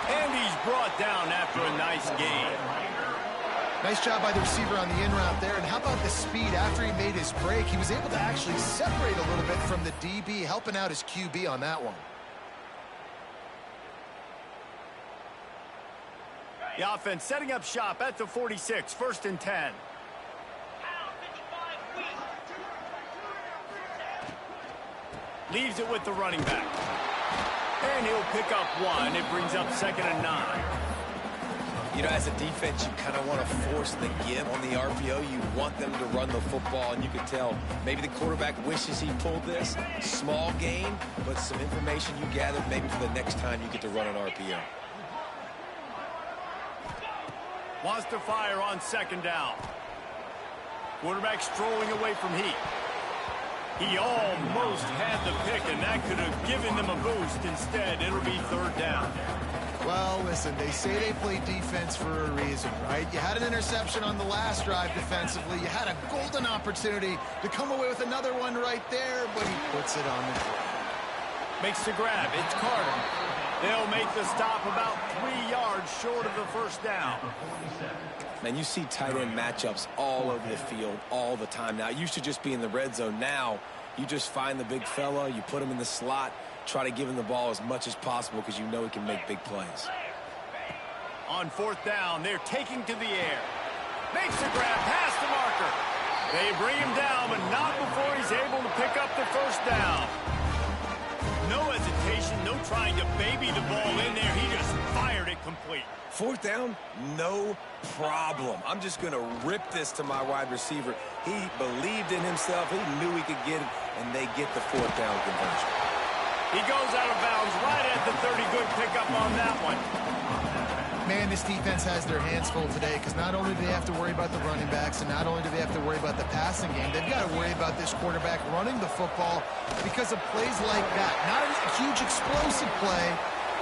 And he's brought down after a nice gain. Nice job by the receiver on the in route there. And how about the speed after he made his break? He was able to actually separate a little bit from the DB, helping out his QB on that one. The offense setting up shop at the 46, 1st and 10. Leaves it with the running back. And he'll pick up 1. It brings up 2nd and 9. You know, as a defense, you kind of want to force the give on the RPO. You want them to run the football, and you can tell maybe the quarterback wishes he pulled this. Small gain, but some information you gathered maybe for the next time you get to run an RPO. Wants to fire on 2nd down. Quarterback strolling away from heat. He almost had the pick, and that could have given them a boost. Instead, it'll be third down. Well, listen, they say they play defense for a reason, right? You had an interception on the last drive defensively. You had a golden opportunity to come away with another one right there, but he puts it on the ground. Makes the grab. It's Carter. They'll make the stop about 3 yards short of the first down. Man, you see tight end matchups all over the field all the time now. It used to just be in the red zone. Now you just find the big fella, you put him in the slot, try to give him the ball as much as possible because you know he can make big plays. On fourth down, they're taking to the air. Makes the grab past the marker. They bring him down, but not before he's able to pick up the first down. No hesitation, no trying to baby the ball in there. He just fired it complete. Fourth down, no problem. I'm just going to rip this to my wide receiver. He believed in himself. He knew he could get it, and they get the fourth down conversion. He goes out of bounds right at the 30. Good pickup on that one. Man, this defense has their hands full today because not only do they have to worry about the running backs and not only do they have to worry about the passing game, they've got to worry about this quarterback running the football because of plays like that. Not a huge explosive play,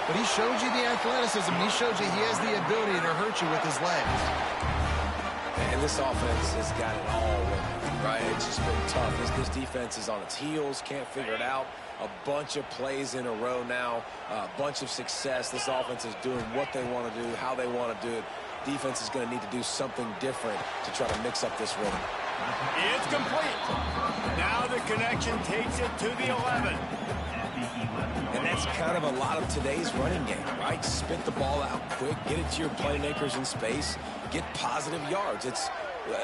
but he showed you the athleticism. He showed you he has the ability to hurt you with his legs. And this offense has got it all working, right? It's just been tough. This defense is on its heels, can't figure it out. A bunch of plays in a row now, a bunch of success. This offense is doing what they want to do, how they want to do it. Defense is going to need to do something different to try to mix up this rhythm. It's complete. Now the connection takes it to the 11. And that's kind of a lot of today's running game, right? Spit the ball out quick, get it to your playmakers in space, get positive yards. It's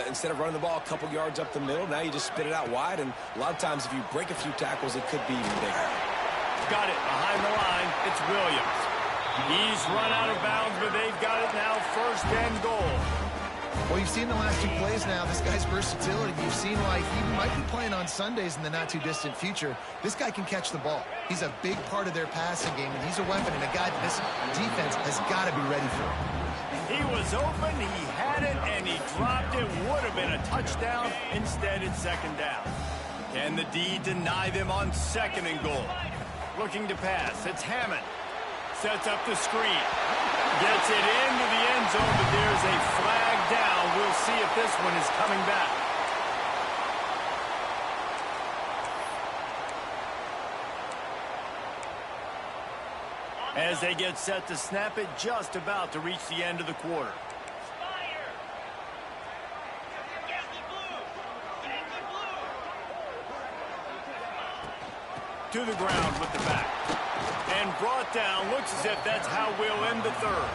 instead of running the ball a couple yards up the middle, now you just spit it out wide, and a lot of times if you break a few tackles, it could be even bigger. Got it behind the line. It's Williams. He's run out of bounds, but they've got it now first and goal. Well, you've seen the last two plays now, this guy's versatility. You've seen why he might be playing on Sundays in the not-too-distant future. This guy can catch the ball. He's a big part of their passing game, and he's a weapon and a guy that this defense has got to be ready for. He was open, he had it, and he dropped it. Would have been a touchdown. Instead, it's second down. Can the D deny them on second and goal? Looking to pass. It's Hammond. Sets up the screen. Gets it into the end zone, but there's a flag down. We'll see if this one is coming back. As they get set to snap it, just about to reach the end of the quarter. To the ground with the back. And brought down. Looks as if that's how we'll end the third.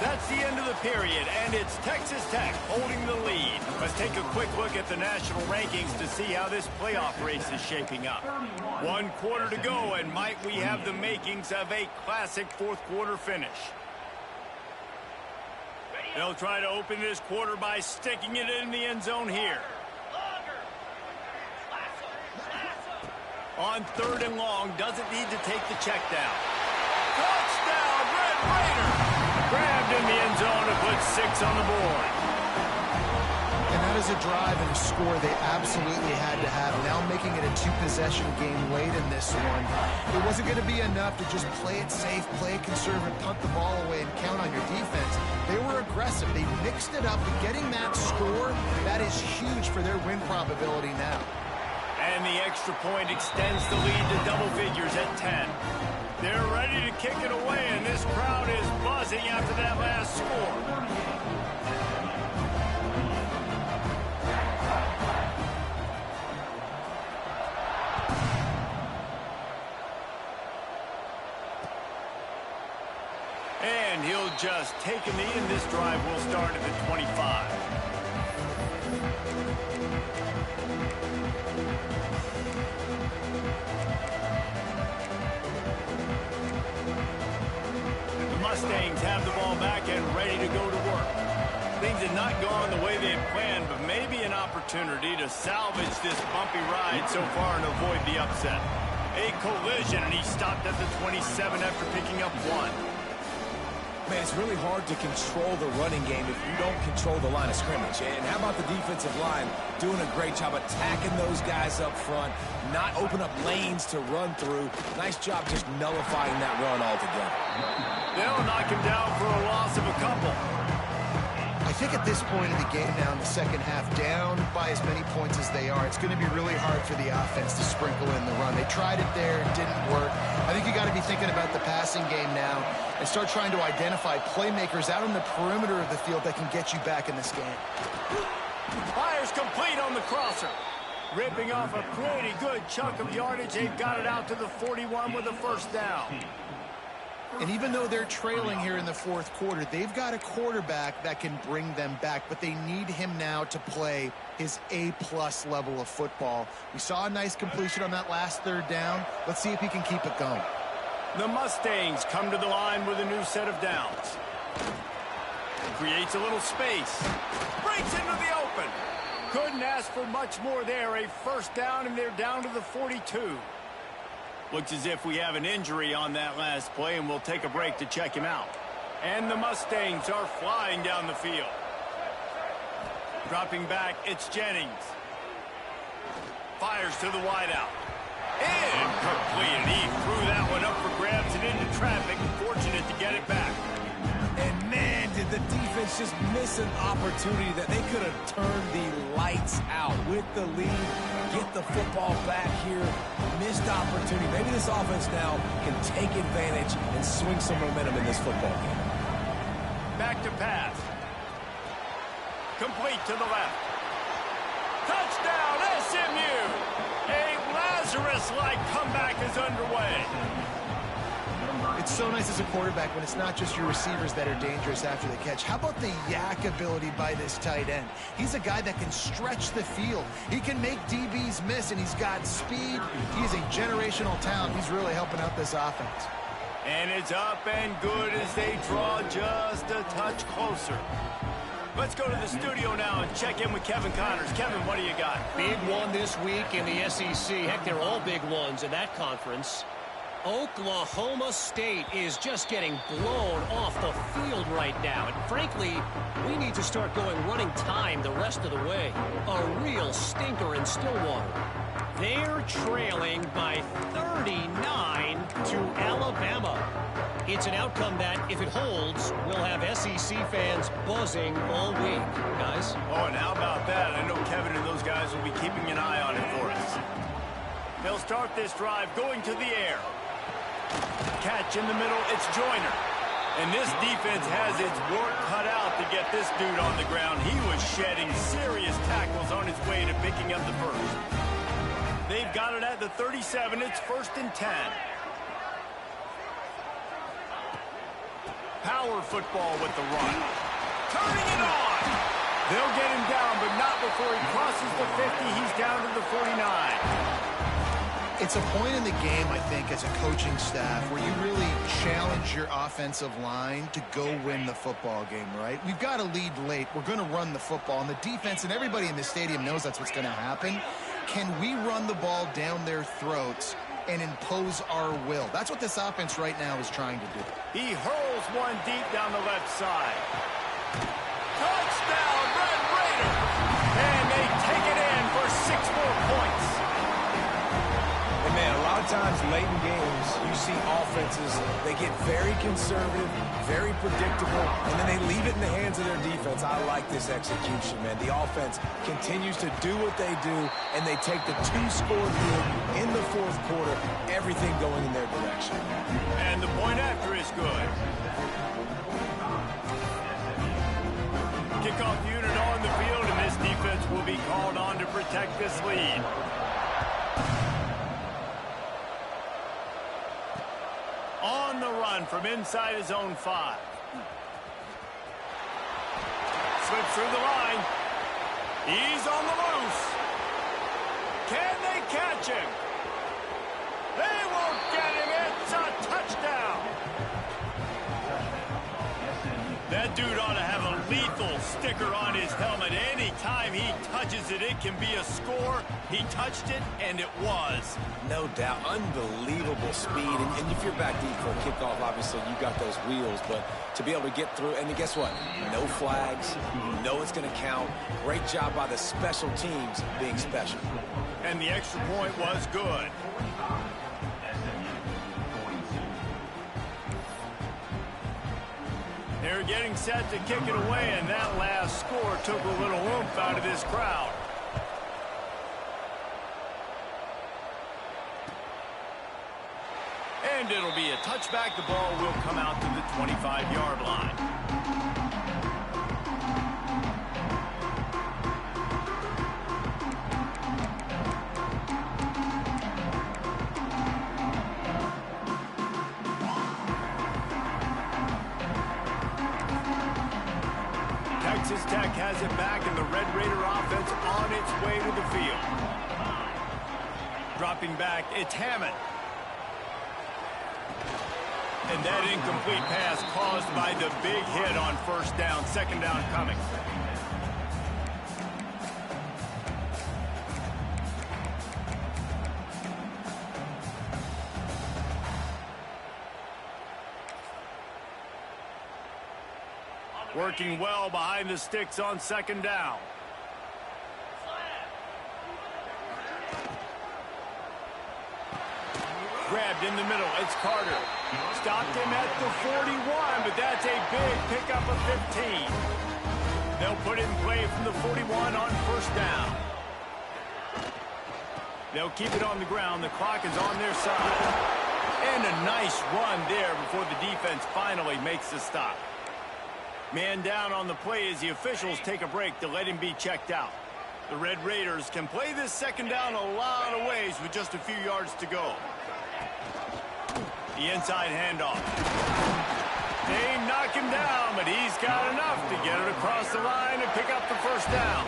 That's the end of the period, and it's Texas Tech holding the lead. Let's take a quick look at the national rankings to see how this playoff race is shaping up. 1 quarter to go, and might we have the makings of a classic fourth-quarter finish. They'll try to open this quarter by sticking it in the end zone here. On third and long, doesn't need to take the check down. Touchdown, Red Raider! Grabbed in the end zone to put 6 on the board. And that is a drive and a score they absolutely had to have. Now making it a 2-possession game late in this one. It wasn't going to be enough to just play it safe, play it conservative, punt the ball away, and count on your defense. They were aggressive. They mixed it up. But getting that score, that is huge for their win probability now. And the extra point extends the lead to double figures at 10. They're ready to kick it away, and this crowd is buzzing after that last score. And he'll just take a knee, and this drive will start at the 25. Mustangs have the ball back and ready to go to work. Things had not gone the way they had planned, but maybe an opportunity to salvage this bumpy ride so far and avoid the upset. A collision, and he stopped at the 27 after picking up 1. Man, it's really hard to control the running game if you don't control the line of scrimmage. And how about the defensive line doing a great job attacking those guys up front, not open up lanes to run through. Nice job just nullifying that run altogether. They'll knock him down for a loss of a couple. I think at this point in the game now in the second half, down by as many points as they are, it's going to be really hard for the offense to sprinkle in the run. They tried it there, it didn't work. I think you got to be thinking about the passing game now and start trying to identify playmakers out on the perimeter of the field that can get you back in this game. Fires complete on the crosser. Ripping off a pretty good chunk of yardage. They've got it out to the 41 with a first down. And even though they're trailing here in the fourth quarter, they've got a quarterback that can bring them back, but they need him now to play his A-plus level of football. We saw a nice completion on that last third down. Let's see if he can keep it going. The Mustangs come to the line with a new set of downs. Creates a little space. Breaks into the open. Couldn't ask for much more there. A first down, and they're down to the 42. Looks as if we have an injury on that last play, and we'll take a break to check him out. And the Mustangs are flying down the field. Dropping back, it's Jennings. Fires to the wideout. Incomplete. He threw that one up for grabs and into traffic. Fortunate to get it back. And man, did the defense just miss an opportunity that they could have turned the lights out with the lead. Get the football back here. Missed opportunity. Maybe this offense now can take advantage and swing some momentum in this football game. Back to pass. Complete to the left. Touchdown, SMU! A Lazarus-like comeback is underway. It's so nice as a quarterback when it's not just your receivers that are dangerous after the catch. How about the yak ability by this tight end? He's a guy that can stretch the field. He can make DBs miss, and he's got speed. He's a generational talent. He's really helping out this offense. And it's up and good as they draw just a touch closer. Let's go to the studio now and check in with Kevin Connors. Kevin, what do you got? Big one this week in the SEC. Heck, they're all big ones in that conference. Oklahoma State is just getting blown off the field right now. And frankly, we need to start going running time the rest of the way. A real stinker in Stillwater. They're trailing by 39 to Alabama. It's an outcome that, if it holds, will have SEC fans buzzing all week, guys. Oh, and how about that? I know Kevin and those guys will be keeping an eye on it for us. They'll start this drive going to the air. Catch in the middle, it's Joyner. And this defense has its work cut out to get this dude on the ground. He was shedding serious tackles on his way to picking up the first. They've got it at the 37. It's 1st and 10. Power football with the run. Turning it on. They'll get him down, but not before he crosses the 50. He's down to the 49. It's a point in the game, I think, as a coaching staff where you really challenge your offensive line to go win the football game, right? We've got to lead late. We're going to run the football. And the defense and everybody in the stadium knows that's what's going to happen. Can we run the ball down their throats and impose our will? That's what this offense right now is trying to do. He hurls one deep down the left side. Touchdown, Red Raiders! And they take it in for 6 more points. And man, a lot of times late in games, you see offenses, they get very conservative, very predictable, and then they leave it in the hands of their defense. I like this execution, man. The offense continues to do what they do, and they take the 2-score lead in the fourth quarter, everything going in their direction. And the point after is good. Kickoff unit on the field, and this defense will be called on to protect this lead. On the run from inside his own 5. Slips through the line. He's on the loose. Can they catch him? They won't get him. It's a touchdown. That dude ought to have a lethal sticker on his helmet. Anytime he touches it, it can be a score. He touched it, and it was. No doubt. Unbelievable speed. And if you're back deep for a kickoff, obviously you got those wheels. But to be able to get through, and guess what? No flags. You know it's going to count. Great job by the special teams being special. And the extra point was good. They're getting set to kick it away, and that last score took a little oomph out of this crowd. And it'll be a touchback. The ball will come out to the 25-yard line. Texas Tech has it back, and the Red Raider offense on its way to the field. Dropping back, it's Hammond. And that incomplete pass caused by the big hit on first down. Second down coming. Working well behind the sticks on second down. Grabbed in the middle. It's Carter. Stopped him at the 41, but that's a big pickup of 15. They'll put it in play from the 41 on first down. They'll keep it on the ground. The clock is on their side. And a nice run there before the defense finally makes the stop. Man down on the play as the officials take a break to let him be checked out. The Red Raiders can play this second down a lot of ways with just a few yards to go. The inside handoff. They knock him down, but he's got enough to get it across the line and pick up the first down.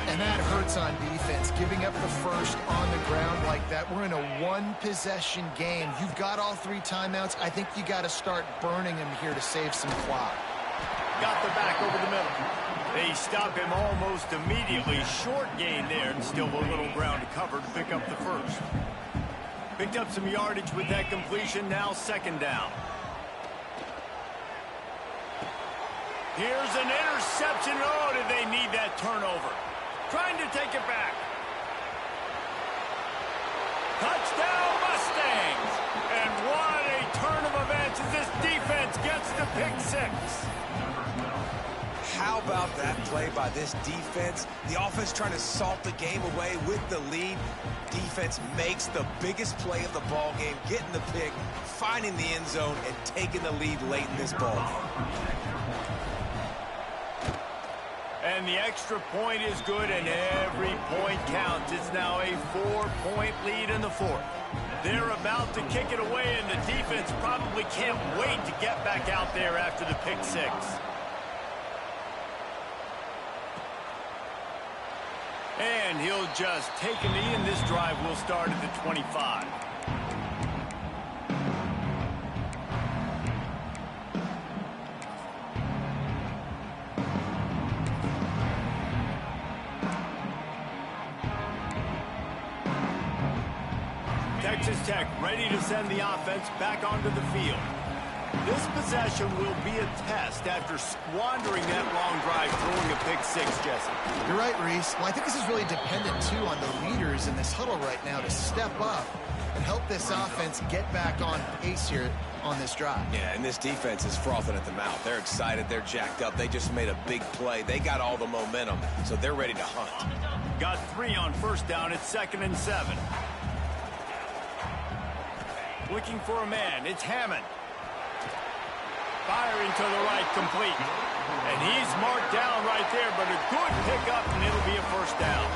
And that hurts on defense, giving up the first on the ground like that. We're in a one-possession game. You've got all three timeouts. I think you got to start burning him here to save some clock. Got the back over the middle. They stop him almost immediately. Short gain there, and still a little ground to cover to pick up the first. Picked up some yardage with that completion. Now second down. Here's an interception. Oh, did they need that turnover? Trying to take it back. Touchdown Mustangs. And what a turn of events as this defense gets the pick six. How about that play by this defense? The offense trying to salt the game away with the lead. Defense makes the biggest play of the ball game, getting the pick, finding the end zone, and taking the lead late in this ball game. And the extra point is good, and every point counts. It's now a 4-point lead in the fourth. They're about to kick it away, and the defense probably can't wait to get back out there after the pick six. And he'll just take a knee, and this drive will start at the 25. Texas Tech ready to send the offense back onto the field. This possession will be a test after squandering that long drive, throwing a pick six, Jesse. You're right, Reese. Well, I think this is really dependent, too, on the leaders in this huddle right now to step up and help this offense get back on pace here on this drive. Yeah, and this defense is frothing at the mouth. They're excited. They're jacked up. They just made a big play. They got all the momentum, so they're ready to hunt. Got 3 on first down. It's 2nd and 7. Looking for a man. It's Hammond. Firing to the right, complete. And he's marked down right there, but a good pickup, and it'll be a first down.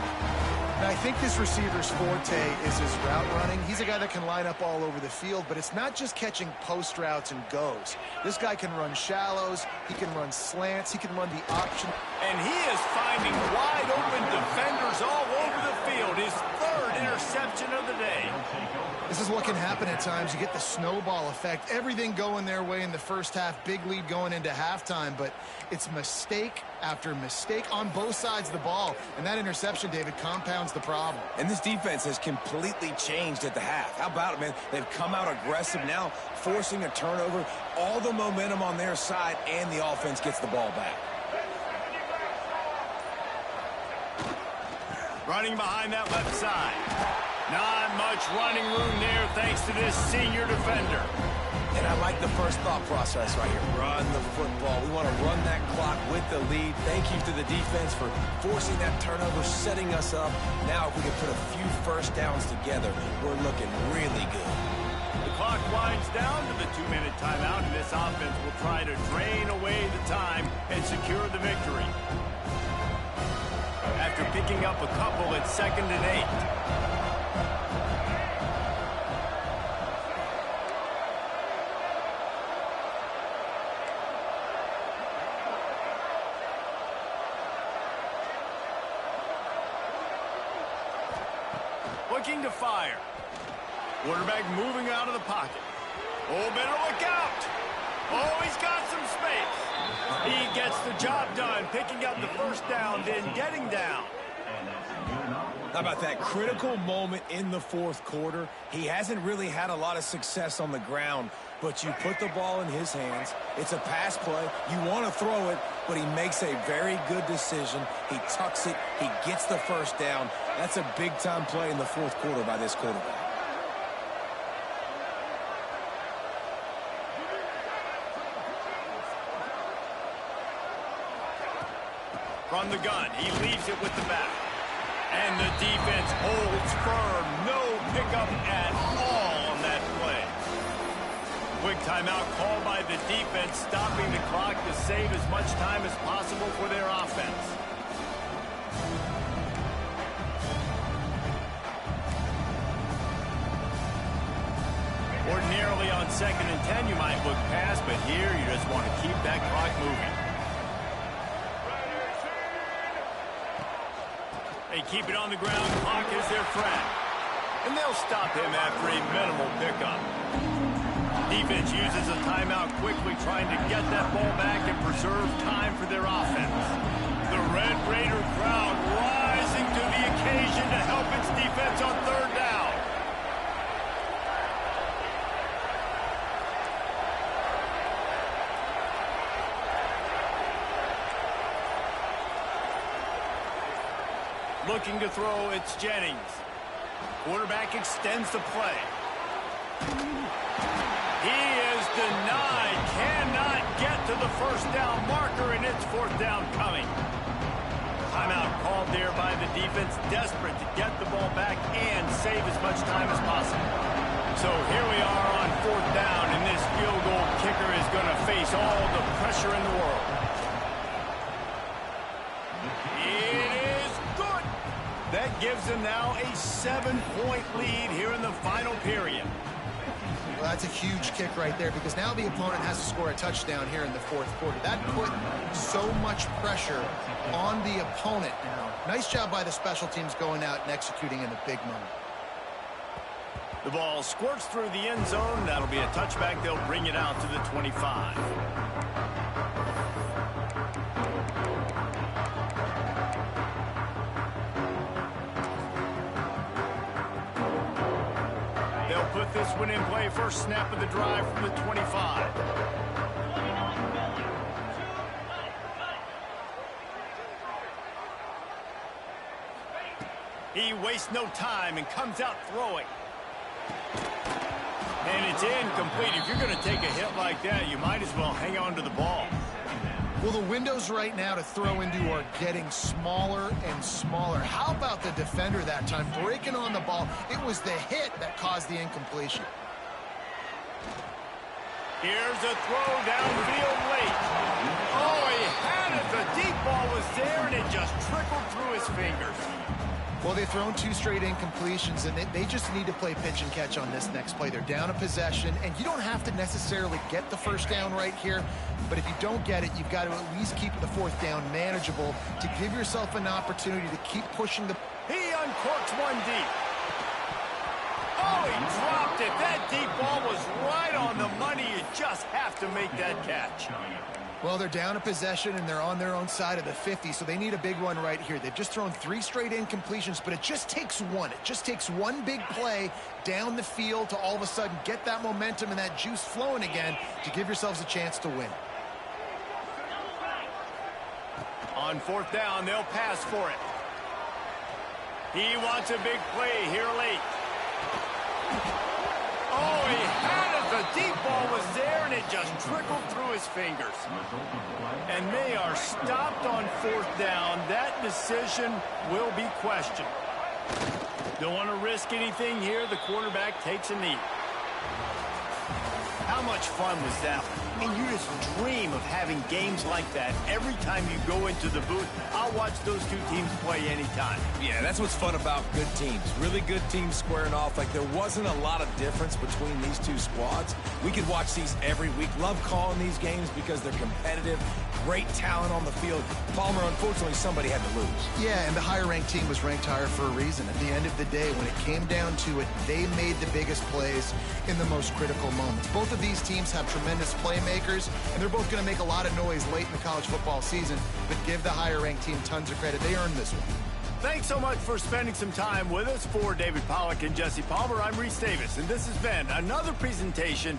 Now, I think this receiver's forte is his route running. He's a guy that can line up all over the field, but it's not just catching post routes and goes. This guy can run shallows, he can run slants, he can run the option. And he is finding wide open defenders all over the field. His 3rd interception of the day. This is what can happen at times. You get the snowball effect. Everything going their way in the first half. Big lead going into halftime. But it's mistake after mistake on both sides of the ball. And that interception, David, compounds the problem. And this defense has completely changed at the half. How about it, man? They've come out aggressive now, forcing a turnover. All the momentum on their side, and the offense gets the ball back. Running behind that left side. Not much running room there thanks to this senior defender. And I like the first thought process right here. Run the football. We want to run that clock with the lead. Thank you to the defense for forcing that turnover, setting us up. Now if we can put a few first downs together, we're looking really good. The clock winds down to the 2-minute timeout, and this offense will try to drain away the time and secure the victory. After picking up a couple, it's 2nd and 8. Looking to fire. Quarterback moving out of the pocket. Oh, better look out. Oh, he's got some space. He gets the job done, picking up the first down, then getting down. How about that critical moment in the fourth quarter? He hasn't really had a lot of success on the ground, but you put the ball in his hands. It's a pass play. You want to throw it, but he makes a very good decision. He tucks it. He gets the first down. That's a big-time play in the fourth quarter by this quarterback. From the gun, he leaves it with the back. And the defense holds firm. No pickup at all on that play. Quick timeout called by the defense, stopping the clock to save as much time as possible for their offense. Ordinarily on 2nd and 10, you might look past, but here you just want to keep that clock moving. They keep it on the ground. Clock is their friend. And they'll stop him after a minimal pickup. Defense uses a timeout quickly, trying to get that ball back and preserve time for their offense. The Red Raider crowd rising to the occasion to help its defense on 3rd down. Looking to throw, it's Jennings. Quarterback extends the play. He is denied. Cannot get to the first down marker, and it's 4th down coming. Timeout called there by the defense, desperate to get the ball back and save as much time as possible. So here we are on 4th down, and this field goal kicker is going to face all the pressure in the world. That gives them now a 7-point lead here in the final period. Well, that's a huge kick right there because now the opponent has to score a touchdown here in the fourth quarter. That put so much pressure on the opponent now. Nice job by the special teams going out and executing in the big moment. The ball squirts through the end zone. That'll be a touchback. They'll bring it out to the 25. Put this one in play. First snap of the drive from the 25. He wastes no time and comes out throwing. And it's incomplete. If you're going to take a hit like that, you might as well hang on to the ball. Well, the windows right now to throw into are getting smaller and smaller. How about the defender that time breaking on the ball? It was the hit that caused the incompletion. Here's a throw downfield late. Oh, he had it. The deep ball was there, and it just trickled through his fingers. Well, they've thrown 2 straight incompletions, and they just need to play pitch and catch on this next play. They're down a possession, and you don't have to necessarily get the first down right here, but if you don't get it, you've got to at least keep the 4th down manageable to give yourself an opportunity to keep pushing the... He uncorks one deep. Oh, he dropped it. That deep ball was right on the money. You just have to make that catch. Well, they're down a possession, and they're on their own side of the 50, so they need a big one right here. They've just thrown 3 straight incompletions, but it just takes one. It just takes one big play down the field to all of a sudden get that momentum and that juice flowing again to give yourselves a chance to win. On 4th down, they'll pass for it. He wants a big play here late. Oh, he had it. The deep ball was there, and it just trickled through his fingers. And they are stopped on 4th down. That decision will be questioned. Don't want to risk anything here. The quarterback takes a knee. How much fun was that one? And you just dream of having games like that every time you go into the booth. I'll watch those two teams play anytime. Yeah, that's what's fun about good teams. Really good teams squaring off. Like, there wasn't a lot of difference between these two squads. We could watch these every week. Love calling these games because they're competitive. Great talent on the field. Palmer, unfortunately, somebody had to lose. Yeah, and the higher-ranked team was ranked higher for a reason. At the end of the day, when it came down to it, they made the biggest plays in the most critical moments. Both of these teams have tremendous playmakers, and they're both going to make a lot of noise late in the college football season, but give the higher-ranked team tons of credit. They earned this one. Thanks so much for spending some time with us. For David Pollack and Jesse Palmer, I'm Reese Davis, and this has been another presentation